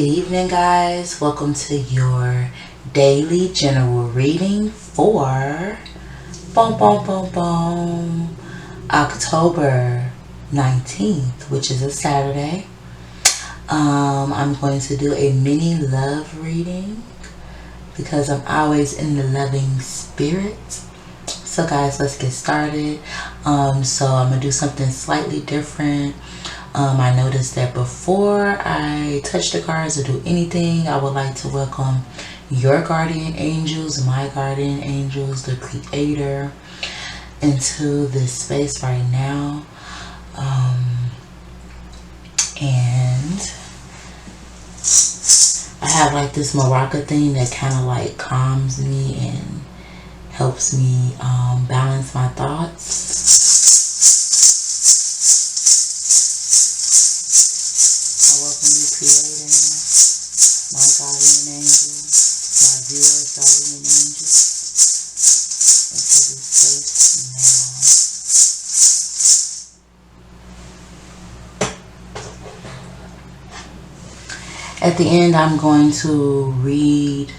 Good evening, guys. Welcome to your daily general reading for October 19th, which is a Saturday. I'm going to do a mini love reading because I'm always in the loving spirit. So guys, let's get started. So I'm gonna do something slightly different. I noticed that before I touch the cards or do anything, I would like to welcome your guardian angels, my guardian angels, the creator, into this space right now. And I have like this maraca thing that kind of like calms me and helps me balance my thoughts. I welcome you, creator, my guardian angel, my viewers, guardian angel, into this space now. At the end, I'm going to read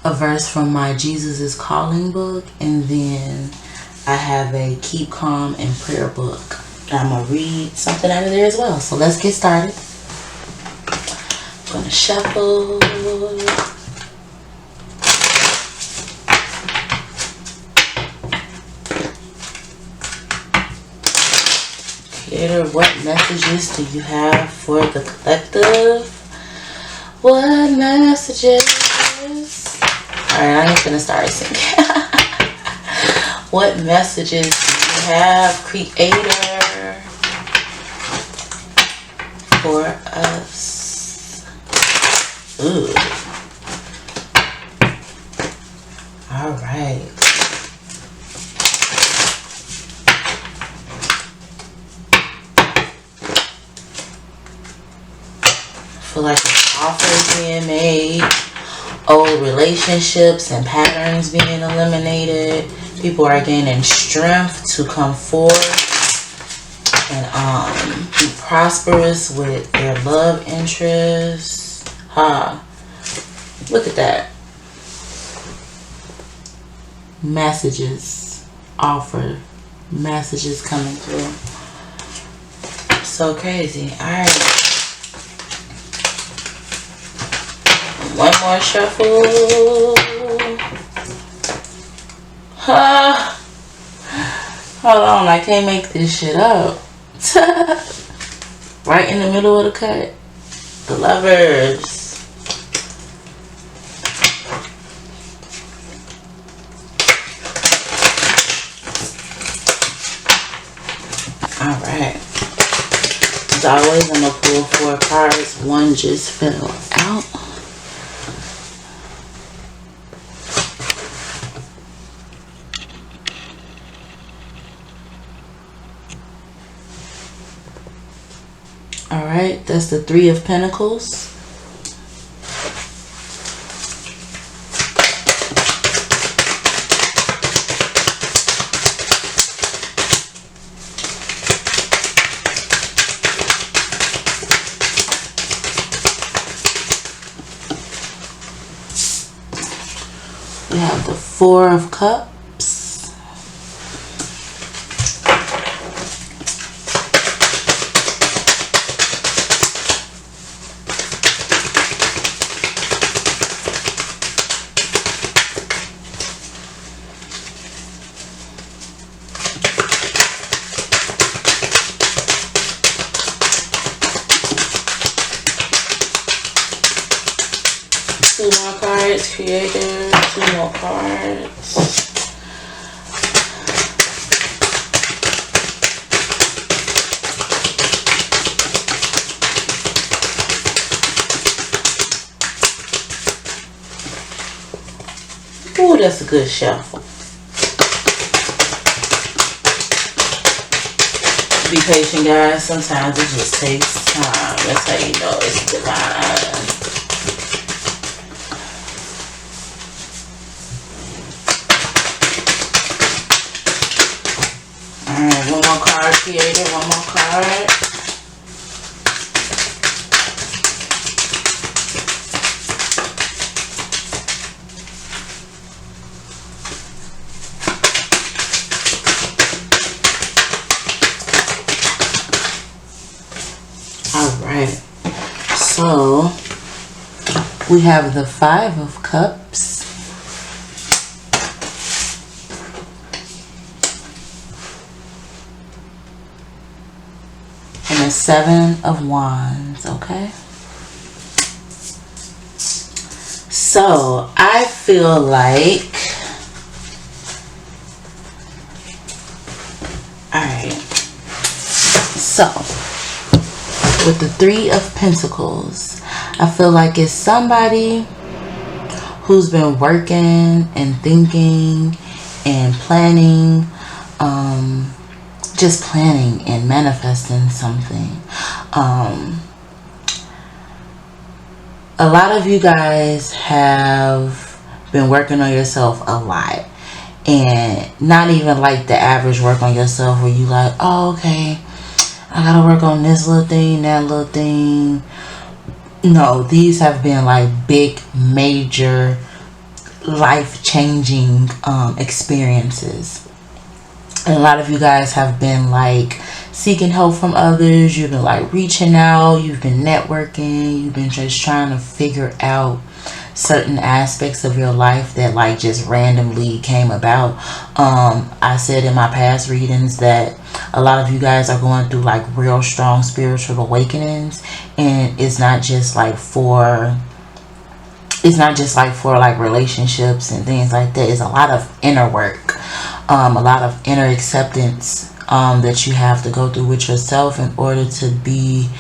a verse from my Jesus is Calling book, and then I have a Keep Calm and Prayer book. I'm going to read something out of there as well. So let's get started. I'm going to shuffle. Creator, what messages do you have for the collective? What messages? Alright, I ain't gonna start singing. What messages do you have, Creator, for us? Ooh. Alright. I feel like an offer is being made. Old relationships and patterns being eliminated. People are gaining strength to come forth and be prosperous with their love interests. Look at that. Messages, offer, messages coming through. So crazy. Alright. One more shuffle. Hold on, I can't make this shit up. Right in the middle of the cut. The Lovers. Alright. As always, I'm going to pull 4 cards. One just fell out. Alright, that's the 3 of Pentacles. We have the 4 of Cups. Two more cards, Creator. 2 more cards. Ooh, that's a good shuffle. Be patient, guys. Sometimes it just takes time. That's how you know it's divine. Alright, one more card, Creator. One more card. Alright, so we have the Five of Cups. And the Seven of Wands, okay? So, I feel like, alright, so, with the Three of Pentacles, I feel like it's somebody who's been working and thinking and planning, just planning and manifesting something. A lot of you guys have been working on yourself a lot, and not even like the average work on yourself where you like, oh, okay, I gotta work on this little thing, that little thing. No, these have been like big, major, life-changing experiences. And a lot of you guys have been like seeking help from others. You've been like reaching out. You've been networking. You've been just trying to figure out certain aspects of your life that like just randomly came about. I said in my past readings that a lot of you guys are going through like real strong spiritual awakenings, and it's not just like for like relationships and things like that. It's a lot of inner work, a lot of inner acceptance that you have to go through with yourself in order to be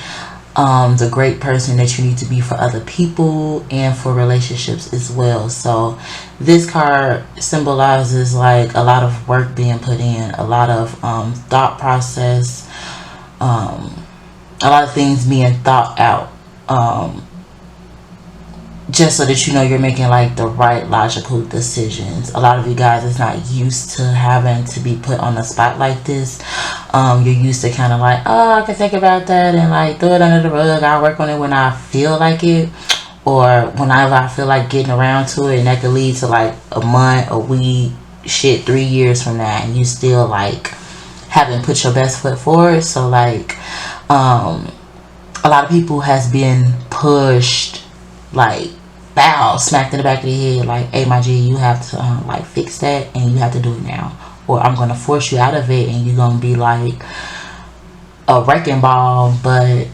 the great person that you need to be for other people and for relationships as well. So this card symbolizes like a lot of work being put in, a lot of thought process, a lot of things being thought out, just so that you know you're making like the right logical decisions. A lot of you guys is not used to having to be put on the spot like this. You're used to kind of like, oh, I can think about that and like throw it under the rug. I'll work on it when I feel like it, or whenever I feel like getting around to it. And that could lead to like a month, a week, shit, 3 years from now, and you still like haven't put your best foot forward. So like a lot of people has been pushed, like bow, smacked in the back of the head, like, hey my G, you have to like fix that, and you have to do it now, or I'm gonna force you out of it, and you're gonna be like a wrecking ball, but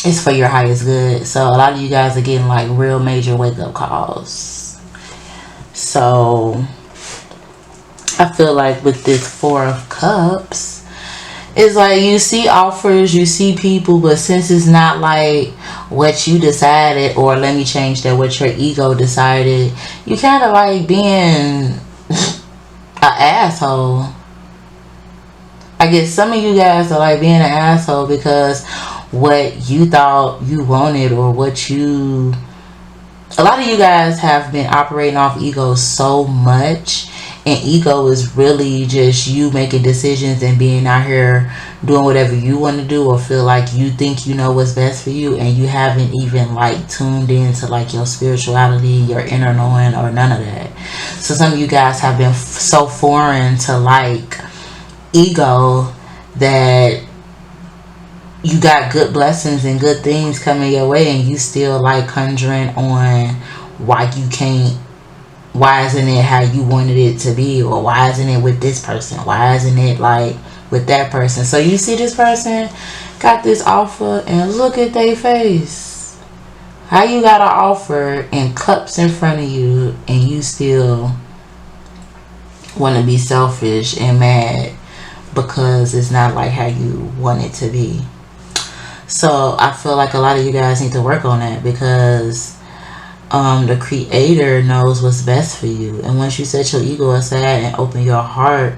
it's for your highest good. So a lot of you guys are getting like real major wake-up calls. So I feel like with this Four of Cups, it's like you see offers, you see people, but since it's not like what you decided, or let me change that, what your ego decided, you kind of like being an asshole. I guess some of you guys are like being an asshole because what you thought you wanted, or what you... A lot of you guys have been operating off ego so much, and ego is really just you making decisions and being out here doing whatever you want to do, or feel like you think you know what's best for you, and you haven't even like tuned into like your spirituality, your inner knowing, or none of that. So some of you guys have been so foreign to like ego that you got good blessings and good things coming your way, and you still like conjuring on why you can't, why isn't it how you wanted it to be, or why isn't it with this person, why isn't it like with that person. So you see this person got this offer, and look at their face. How you got an offer and cups in front of you, and you still want to be selfish and mad because it's not like how you want it to be. So I feel like a lot of you guys need to work on that, because the creator knows what's best for you. And once you set your ego aside and open your heart,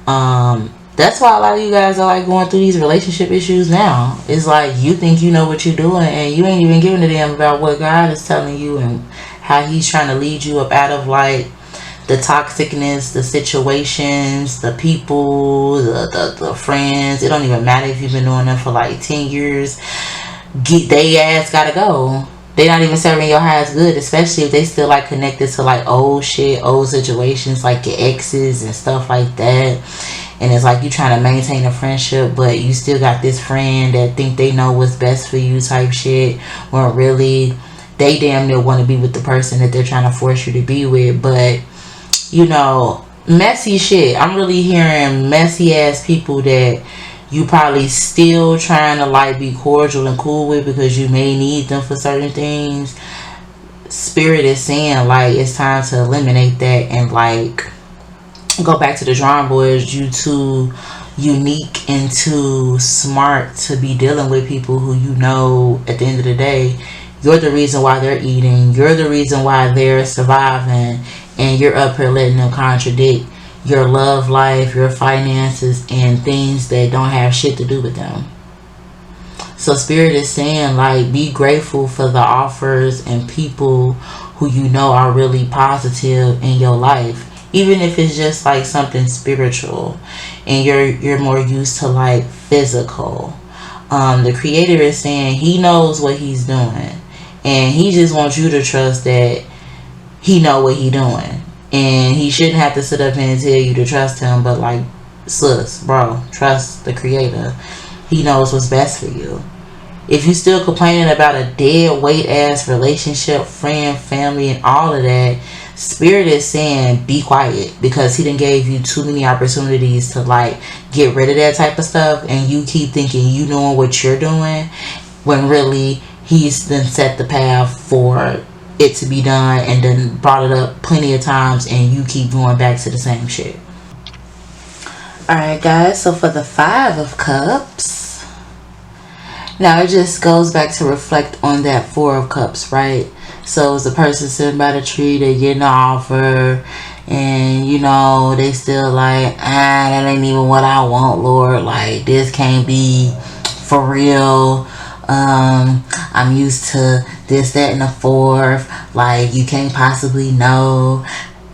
that's why a lot of you guys are like going through these relationship issues now. It's like you think you know what you're doing, and you ain't even giving a damn about what God is telling you and how he's trying to lead you up out of like the toxicness, the situations, the people, the friends. It don't even matter if you've been doing them for like 10 years. They ass gotta go. They not even serving your highest good, especially if they still like connected to like old shit, old situations, like your exes and stuff like that. and it's like you trying to maintain a friendship, but you still got this friend that think they know what's best for you type shit, when really they damn near want to be with the person that they're trying to force you to be with. But you know, messy shit. I'm really hearing messy ass people that you probably still trying to like be cordial and cool with because you may need them for certain things. Spirit is saying like it's time to eliminate that and like go back to the drawing boards. You too unique and too smart to be dealing with people who, you know, at the end of the day, you're the reason why they're eating, you're the reason why they're surviving, and you're up here letting them contradict your love life, your finances, and things that don't have shit to do with them. So Spirit is saying like be grateful for the offers and people who you know are really positive in your life, even if it's just like something spiritual and you're more used to like physical. The Creator is saying he knows what he's doing, and he just wants you to trust that he know what he doing, and he shouldn't have to sit up here and tell you to trust him. But like, sis, bro, trust the Creator. He knows what's best for you. If you still complaining about a dead weight ass relationship, friend, family, and all of that, Spirit is saying be quiet, because he done gave you too many opportunities to like get rid of that type of stuff, and you keep thinking you knowing what you're doing when really he's then set the path for it to be done and then brought it up plenty of times, and you keep going back to the same shit. Alright guys, so for the 5 of Cups, now it just goes back to reflect on that 4 of Cups, right? So it's a person sitting by the tree, they getting an offer, and you know, they still like, that ain't even what I want, Lord. Like, this can't be for real. I'm used to this, that, and the 4th. Like, you can't possibly know,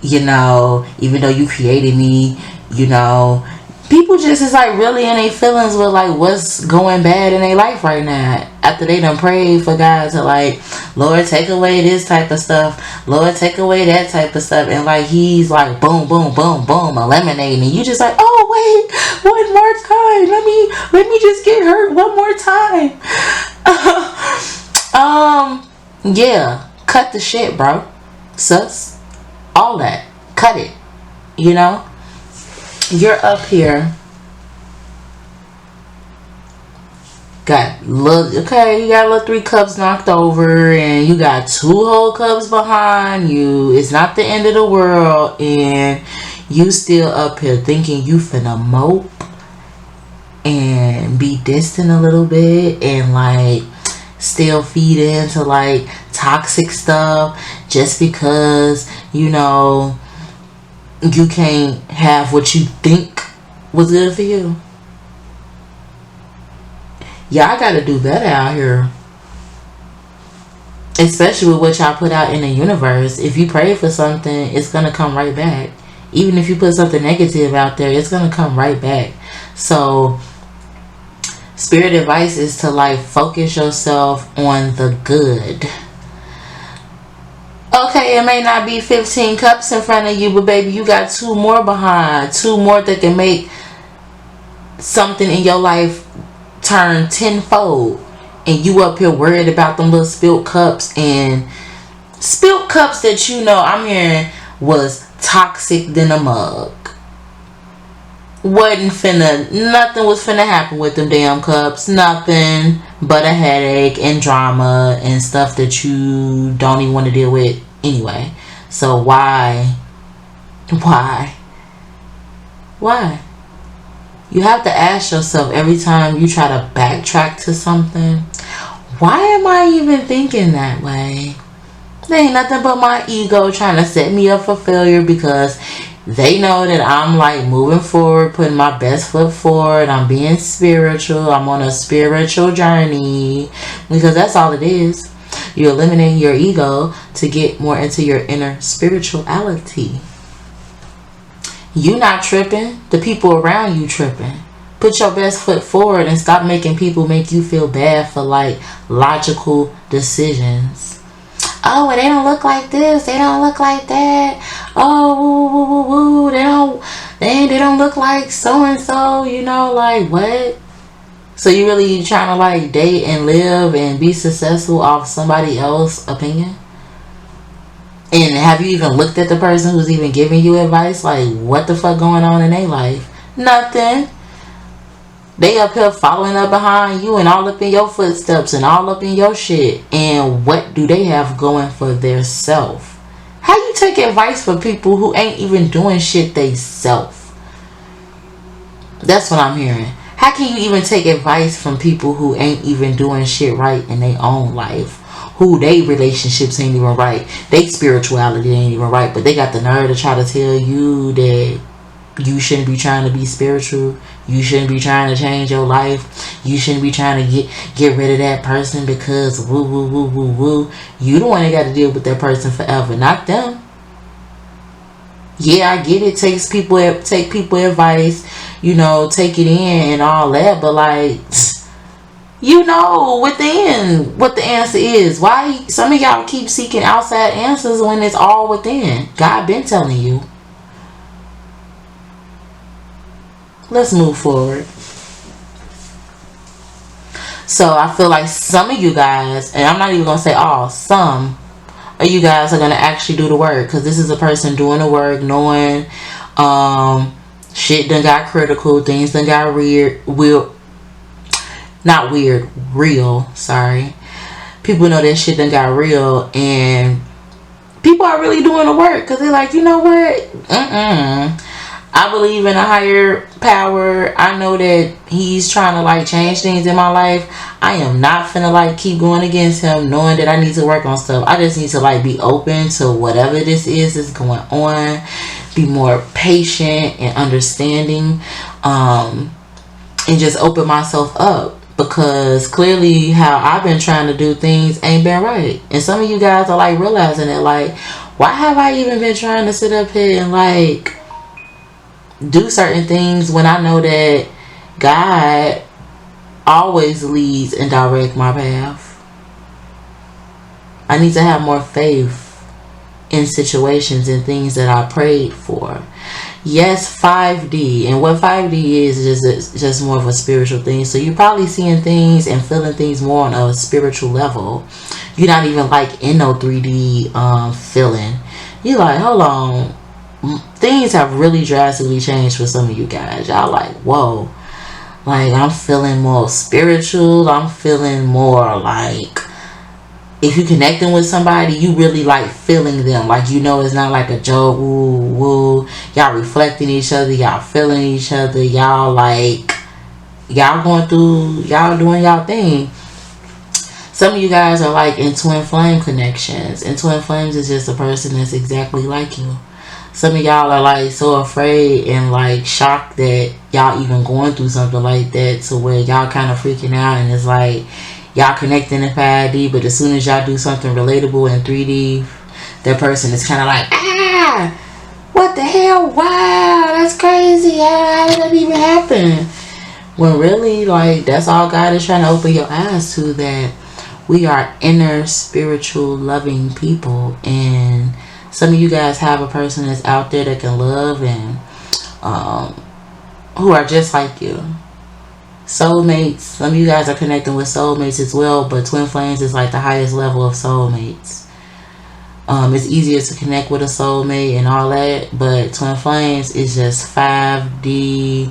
you know, even though you created me, you know. People just is like really in their feelings with like what's going bad in their life right now, after they done prayed for God to like, Lord, take away this type of stuff, Lord, take away that type of stuff, and like he's like boom boom boom boom eliminating, and you just like, oh wait, one more time, let me just get hurt one more time. Yeah, cut the shit, bro, sus, all that, cut it, you know. You're up here, got little, okay, you got a little 3 cups knocked over, and you got 2 whole cups behind you. It's not the end of the world, and you still up here thinking you finna mope and be distant a little bit, and like still feed into like toxic stuff just because, you know, you can't have what you think was good for you. Y'all gotta do better out here, especially with what y'all put out in the universe. If you pray for something, it's gonna come right back. Even if you put something negative out there, it's gonna come right back. So Spirit advice is to like focus yourself on the good. Okay, it may not be 15 cups in front of you, but baby, you got 2 more behind. 2 more that can make something in your life turn tenfold. And you up here worried about them little spilt cups, and spilt cups that, you know, I'm hearing was toxic than a mug. Nothing was finna happen with them damn cups. Nothing but a headache and drama and stuff that you don't even want to deal with anyway. So why you have to ask yourself every time you try to backtrack to something, why am I even thinking that way? There ain't nothing but my ego trying to set me up for failure, because they know that I'm like moving forward, putting my best foot forward. I'm being spiritual. I'm on a spiritual journey, because that's all it is. You're eliminating your ego to get more into your inner spirituality. You not tripping. The people around you tripping. Put your best foot forward and stop making people make you feel bad for like logical decisions. Oh, well, they don't look like this. They don't look like that. Oh, woo, woo, woo, woo. they don't look like so and so, you know, like what? So you really trying to like date and live and be successful off somebody else's opinion? And have you even looked at the person who's even giving you advice? Like, what the fuck going on in their life? Nothing. They up here following up behind you and all up in your footsteps and all up in your shit. And what do they have going for their self? How you take advice from people who ain't even doing shit they self? That's what I'm hearing. How can you even take advice from people who ain't even doing shit right in their own life? Who they relationships ain't even right. They spirituality ain't even right. But they got the nerve to try to tell you that you shouldn't be trying to be spiritual. You shouldn't be trying to change your life. You shouldn't be trying to get rid of that person because woo woo woo woo woo. You the one that got to deal with that person forever, not them. Yeah, I get it. Take people advice, you know, take it in and all that. But like, you know within what the answer is. Why some of y'all keep seeking outside answers when it's all within? God been telling you. Let's move forward. So I feel like some of you guys, and I'm not even gonna say all, some of you guys are gonna actually do the work, because this is a person doing the work, knowing shit done got critical, things done got real. Sorry. People know that shit done got real, and people are really doing the work because they're like, you know what? I believe in a higher power. I know that he's trying to like change things in my life. I am not finna like keep going against him, knowing that I need to work on stuff. I just need to like be open to whatever this is that's going on. Be more patient and understanding, and just open myself up. Because clearly how I've been trying to do things ain't been right. And some of you guys are like realizing it. Like, why have I even been trying to sit up here and like do certain things when I know that God always leads and directs my path? I need to have more faith in situations and things that I prayed for. Yes, 5D, and what 5D is just more of a spiritual thing. So you're probably seeing things and feeling things more on a spiritual level. You're not even like in no 3D feeling. You're like, hold on, things have really drastically changed for some of you guys. Y'all like, whoa, like I'm feeling more spiritual. I'm feeling more like, if you're connecting with somebody, you really like feeling them. Like, you know, it's not like a joke. Woo, woo. Y'all reflecting each other. Y'all feeling each other. Y'all like, y'all going through, y'all doing y'all thing. Some of you guys are like in twin flame connections. And twin flames is just a person that's exactly like you. Some of y'all are like so afraid and like shocked that y'all even going through something like that, to where y'all kind of freaking out. And it's like, y'all connecting in 5D, but as soon as y'all do something relatable in 3D, that person is kind of like, what the hell? Wow, that's crazy. How did that even happen? When really, like, that's all God is trying to open your eyes to, that we are inner, spiritual, loving people. And some of you guys have a person that's out there that can love, and who are just like you. Soulmates. Some of you guys are connecting with soulmates as well, but twin flames is like the highest level of soulmates. It's easier to connect with a soulmate and all that, but twin flames is just 5D.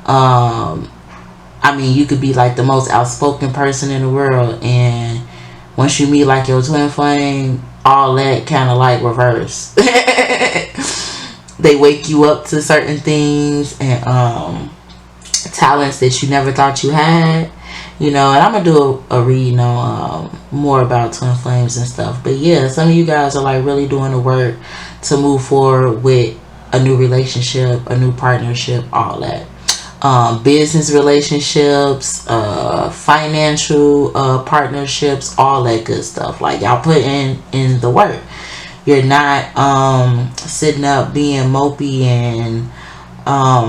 I mean, you could be like the most outspoken person in the world, and once you meet like your twin flame, all that kind of like reverse. They wake you up to certain things and talents that you never thought you had, you know. And I'm gonna do a reading on more about twin flames and stuff. But yeah, some of you guys are like really doing the work to move forward with a new relationship, a new partnership, all that. Business relationships, financial partnerships, all that good stuff. Like, y'all put in the work. You're not sitting up being mopey and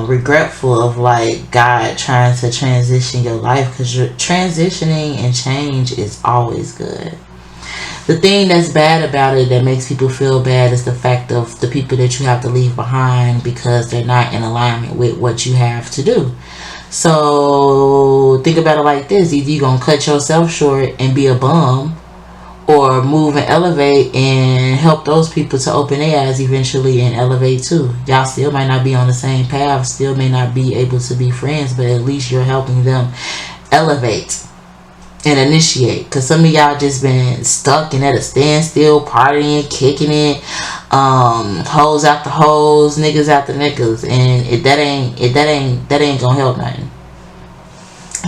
regretful of like God trying to transition your life, because you're transitioning, and change is always good. The thing that's bad about it, that makes people feel bad, is the fact of the people that you have to leave behind because they're not in alignment with what you have to do. So think about it like this: either you're gonna cut yourself short and be a bum, or move and elevate and help those people to open their eyes eventually and elevate too. Y'all still might not be on the same path, still may not be able to be friends, but at least you're helping them elevate and initiate. Because some of y'all just been stuck and at a standstill, partying, kicking it, hoes after hoes, niggas after niggas, and that ain't gonna help nothing.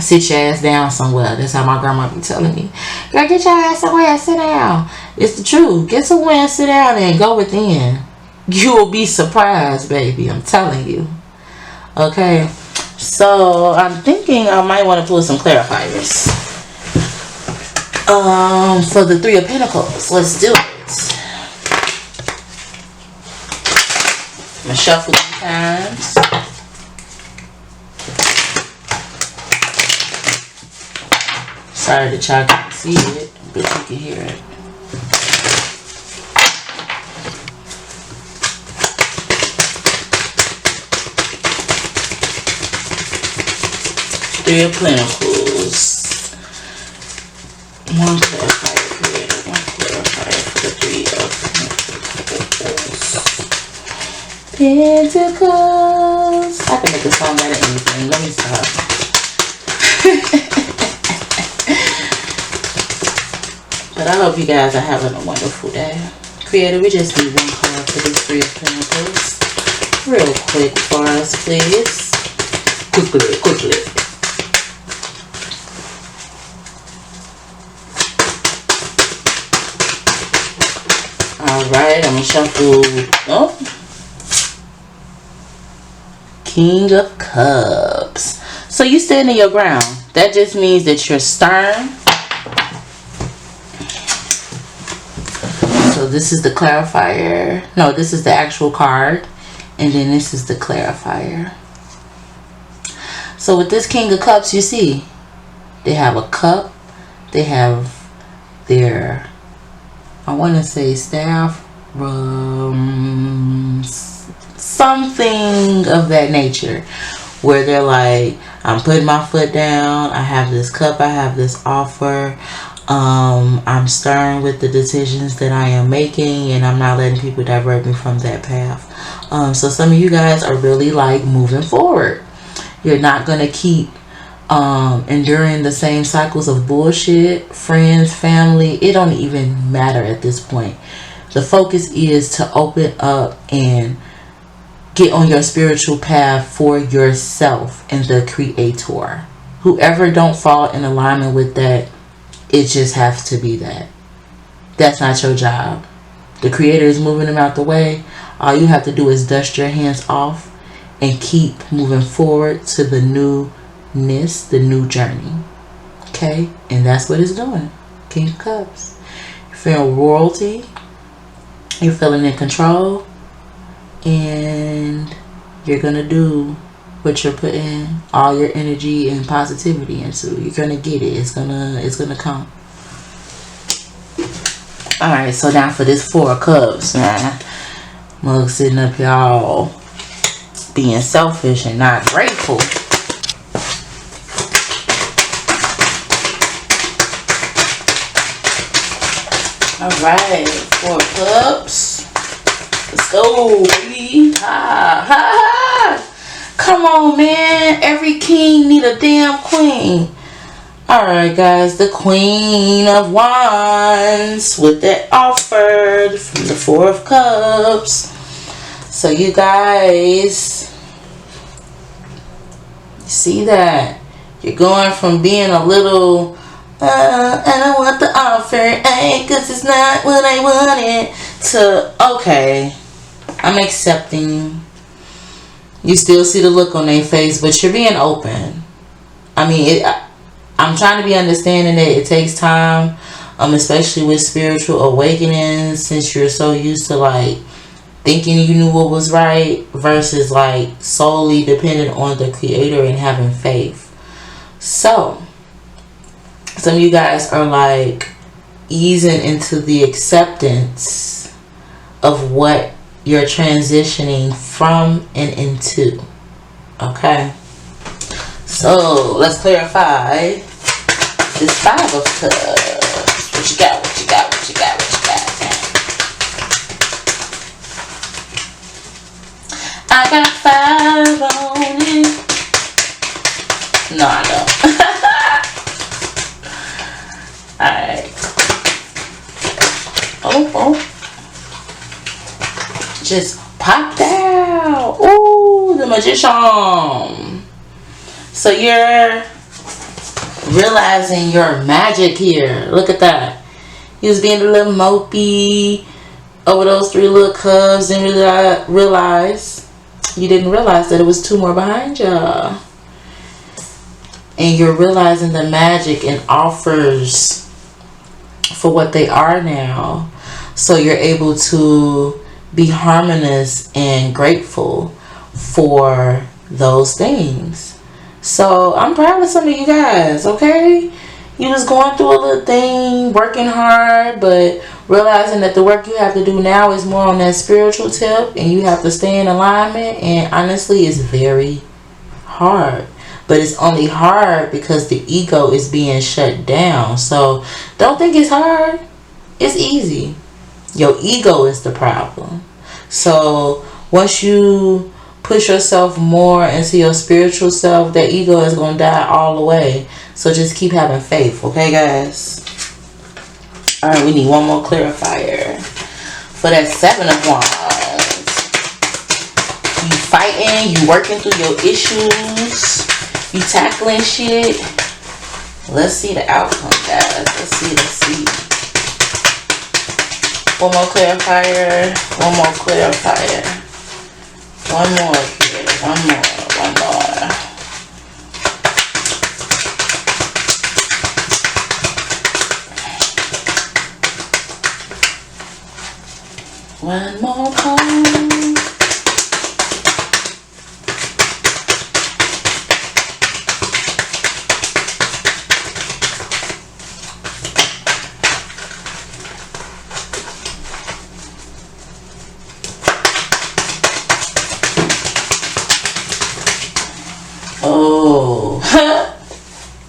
Sit your ass down somewhere. That's how my grandma be telling me. Girl, get your ass somewhere, sit down. It's the truth. Get somewhere and sit down and go within. You will be surprised, baby. I'm telling you. Okay. So I'm thinking I might want to pull some clarifiers. For the Three of Pentacles. Let's do it. I'm gonna shuffle 3 times. Sorry that y'all can't see it, but you can hear it. Three of Pentacles. One clarifier created. One clarifier for the Three of Pentacles. I can make a song out of anything. Let me stop. But I hope you guys are having a wonderful day. Creator, we just need one card for this Three of Pentacles. Real quick for us, please. Quickly. Alright, I'm going to shuffle. Oh. King of Cups. So you standing your ground. That just means that you're stern. So this is the clarifier. No, this is the actual card. And then this is the clarifier. So with this King of Cups, you see, they have a cup. They have their, I want to say staff, something of that nature, where they're like, I'm putting my foot down, I have this cup, I have this offer, I'm stern with the decisions that I am making, and I'm not letting people divert me from that path. So some of you guys are really like moving forward. You're not going to keep enduring the same cycles of bullshit, friends, family. It don't even matter at this point. The focus is to open up and get on your spiritual path for yourself and the creator. Whoever don't fall in alignment with that, it just has to be that. That's not your job. The creator is moving them out the way. All you have to do is dust your hands off and keep moving forward to the newness, the new journey. Okay? And that's what it's doing. King of Cups. You're feeling royalty. You're feeling in control. And you're going to do what you're putting all your energy and positivity into. You're going to get it. It's gonna come. Alright, so now for this Four of Cups, man. Mug sitting up here all being selfish and not grateful. Alright, Four of Cups. Let's go, baby. Ha, ha, ha. Come on, man. Every king need a damn queen. Alright, guys. The Queen of Wands with that offer from the Four of Cups. So you guys see that? You're going from being a little I don't want the offer, cause it's not what I wanted, to okay, I'm accepting. You still see the look on their face, but you're being open. I mean, I'm trying to be understanding that it takes time, especially with spiritual awakenings, since you're so used to like thinking you knew what was right versus like solely dependent on the creator and having faith. So some of you guys are like easing into the acceptance of what you're transitioning from and into. Okay? So, let's clarify this Five of Cups. What you got? What you got? What you got? What you got? I got 5 on it. No, I don't. Alright. Oh. Just popped out. Ooh, the Magician. So you're realizing your magic here. Look at that. He was being a little mopey over those 3 little cubs and realize you didn't realize that it was 2 more behind y'all. And you're realizing the magic and offers for what they are now. So you're able to be harmonious and grateful for those things. So I'm proud of some of you guys, okay? You was going through a little thing, working hard, but realizing that the work you have to do now is more on that spiritual tip, and you have to stay in alignment. And honestly, it's very hard. But it's only hard because the ego is being shut down. So don't think it's hard. It's easy. Your ego is the problem. So once you push yourself more into your spiritual self, that ego is going to die all the way. So just keep having faith. Okay, guys? Alright, we need one more clarifier. For that 7 of Wands. You fighting. You working through your issues. You tackling shit. Let's see the outcome, guys. Let's see. One more clarifier. One more clarifier. One more here. One more. One more card. Oh.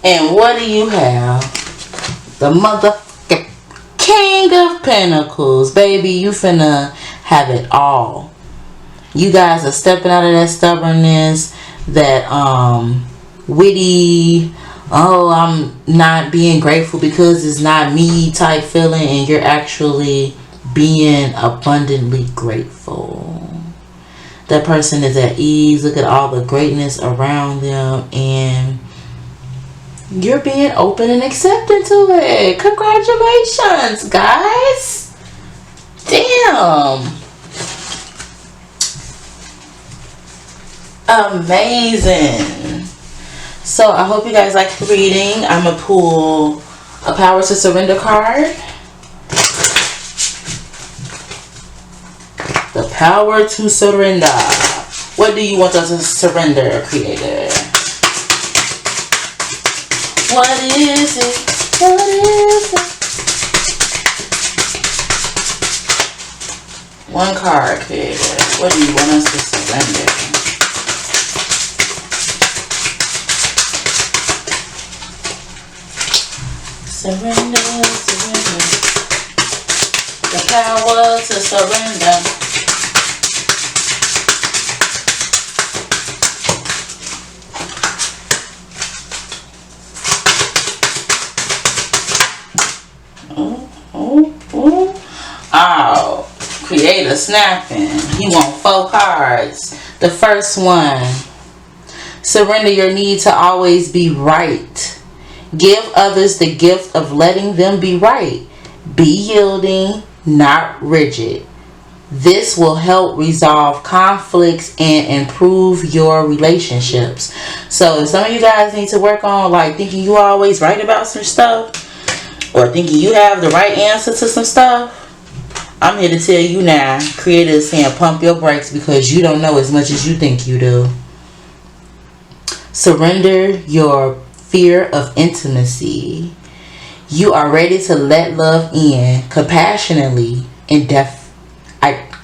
And what do you have? The motherfucking King of Pentacles. Baby, you finna have it all. You guys are stepping out of that stubbornness, that witty, oh, I'm not being grateful because it's not me type feeling, and you're actually being abundantly grateful. That person is at ease. Look at all the greatness around them, and you're being open and accepting to it. Congratulations, guys. Damn. Amazing. So I hope you guys liked the reading. I'm going to pull a Power to Surrender card. The Power to Surrender. What do you want us to surrender, Creator? What is it? What is it? One card, Creator. What do you want us to surrender? Surrender, surrender. The power to surrender. Oh, Creator snapping. He want 4 cards. The first one. Surrender your need to always be right. Give others the gift of letting them be right. Be yielding, not rigid. This will help resolve conflicts and improve your relationships. So if some of you guys need to work on like thinking you always right about some stuff, or thinking you have the right answer to some stuff, I'm here to tell you now, Creator is saying pump your brakes because you don't know as much as you think you do. Surrender your fear of intimacy. You are ready to let love in compassionately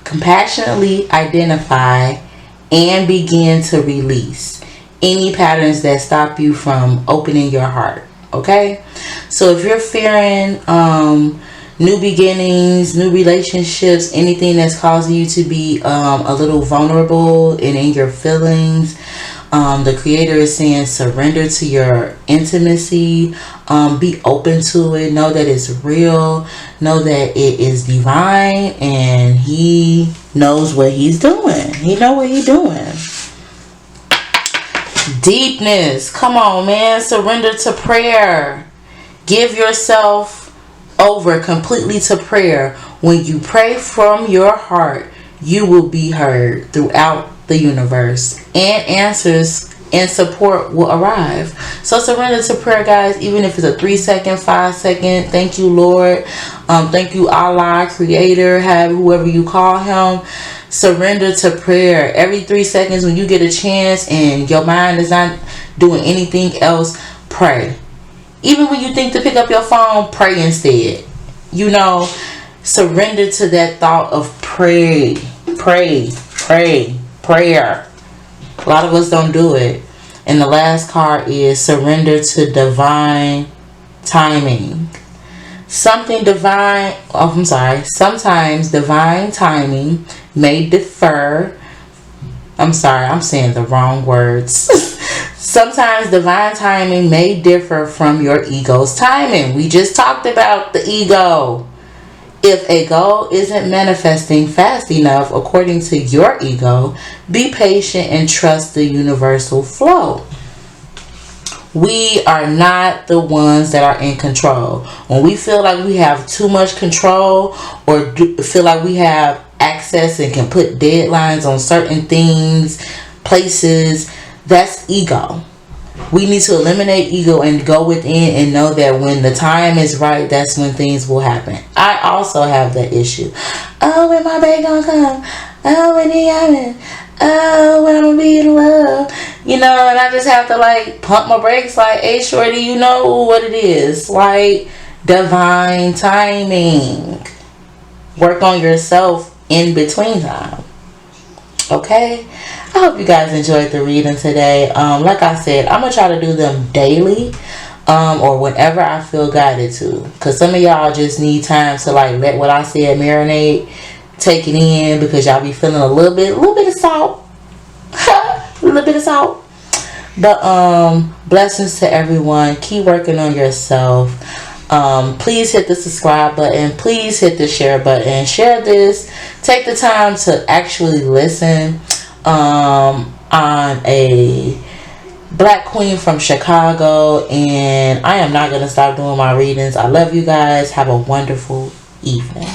compassionately identify and begin to release any patterns that stop you from opening your heart. Okay? So if you're fearing new beginnings, new relationships, anything that's causing you to be a little vulnerable and in your feelings, the Creator is saying surrender to your intimacy. Be open to it. Know that it's real. Know that it is divine, and He knows what He's doing. He know what He's doing. Deepness. Come on, man. Surrender to prayer. Give yourself over completely to prayer. When you pray from your heart, you will be heard throughout the universe, and answers and support will arrive. So surrender to prayer, guys, even if it's a 3-second, 5-second. Thank you, Lord. Thank you, Allah, Creator, whoever you call Him. Surrender to prayer. Every 3 seconds, when you get a chance and your mind is not doing anything else, pray. Even when you think to pick up your phone, pray instead. You know, surrender to that thought of prayer. A lot of us don't do it. And the last card is surrender to divine timing. Sometimes divine timing may differ. I'm sorry, I'm saying the wrong words. Sometimes divine timing may differ from your ego's timing. We just talked about the ego. If a goal isn't manifesting fast enough according to your ego, be patient and trust the universal flow. We are not the ones that are in control. When we feel like we have too much control, or feel like we have access and can put deadlines on certain things, places, that's ego. We need to eliminate ego and go within and know that when the time is right, that's when things will happen. I also have that issue. Oh, when my baby gonna come? Oh, when he coming? Oh, when I'm gonna be in love? You know, and I just have to like pump my brakes like, hey shorty, you know what it is. Like divine timing. Work on yourself in between time. Okay? I hope you guys enjoyed the reading today. Like I said, I'm going to try to do them daily. Or whenever I feel guided to. Because some of y'all just need time to like let what I said marinate. Take it in. Because y'all be feeling a little bit of salt. A little bit of salt. But blessings to everyone. Keep working on yourself. Please hit the subscribe button. Please hit the share button. Share this. Take the time to actually listen. I'm a Black queen from Chicago, and I am not going to stop doing my readings. I love you guys. Have a wonderful evening.